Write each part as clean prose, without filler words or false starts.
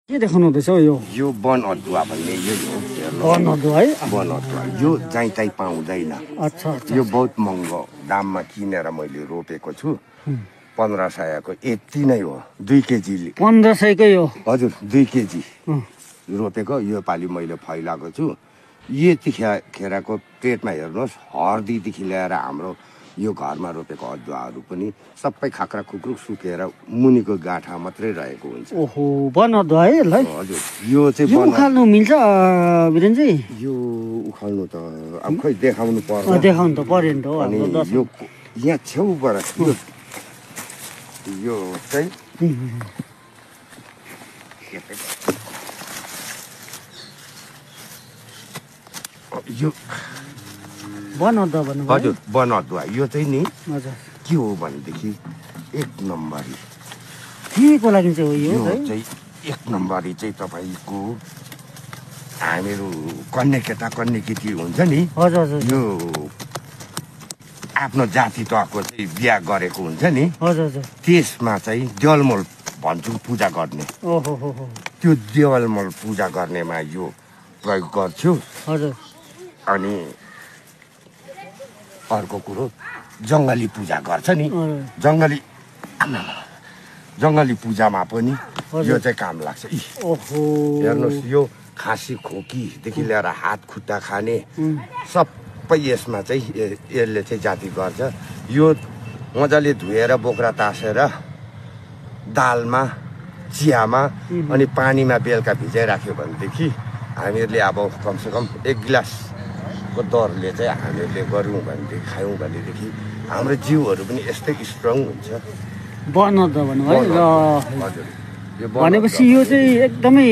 के देखाउनु हुँदैछ यो यो वन अदुवा भन्ने यो हो वन अदुवा है वन अदुवा यो चाहिँ चाहिँ पाउँदैन अच्छा यो बहुत महँगो दाममा किनेर मैले रोपेको छु 1500 को यति नै हो 2 केजी 1500 कै हो हजुर 2 केजी रोपेको यो पाली मैले फैलाएको छु यतिखेरको पेटमा हेर्नुहोस् हर्दीदेखि ल्याएर हाम्रो यो घरमा रोपेको अदुवाहरू पनि सबै खाक्रा खुक्रुक सुकेर मुनिको गाँठा मात्रै रहेको हुन्छ ओहो वन अदुवा है ल हजुर यो चाहिँ यो उखाल्नु मिल्छ वीरेनजी यो उखाल्नु त अब खै देखाउनु पर्छ देखाउनु त पर्यो नि त हो अनि यो यहाँ छेउबाट यो चाहिँ यो वन अदुवा भन्नु हजुर वन अदुवा यो चाहिँ नि हजुर के हो भनेदेखि 1 नम्बरी केको लागि चाहिँ हो यो चाहिँ 1 नम्बरी चाहिँ तपाईको हामीहरू कन्या केटा कन्या केटी हुन्छ नि हजुर हजुर यो आफ्नो जाति तहको चाहिँ बिहा गरेको हुन्छ नि हजुर हजुर त्यसमा चाहिँ देवलमल भन्छौँ पूजा गर्ने ओहो हो हो त्यो देवलमल पूजा गर्नेमा यो प्रयोग गर्छु हजुर अनि अर्को कुरो जङ्गली पूजा गर्छ नि जङ्गली पूजामा पनि यो चाहिँ काम लाग्छ ओहो हेर्नुहोस् यो खाँसी खोकीदेखि लिएर हात खुट्टा खाने सबै यसमा चाहिँ यसले चाहिँ जाति गर्छ यो मजाले धुएर बोक्रा तासेर दालमा चियामा अनि पानीमा बेलुका भिजाइराख्यो भनेदेखि हामीहरूले अब कमसेकम 1 गिलासको दरले चाहिँ हामीहरूले गऱ्यौँ भनेदेखि खायौँ भनेदेखि हाम्रो जिउहरू पनि यस्तै स्ट्रङ हुन्छ वन अदुवा भन्नु है ल हजुर भनेपछि यो चाहिँ एकदमै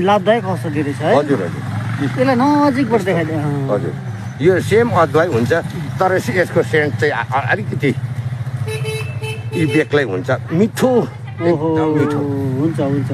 लाभदायक औषधि रहेछ है हजुर हजुर यसलाई नजिकबाट देखाइदिए हजुर यो सेम अदुवा हुन्छ तर यसको सेन्ट चाहिँ अलिकति बेग्लै हुन्छ मिठो ओहो हुन्छ हुन्छ हुन्छ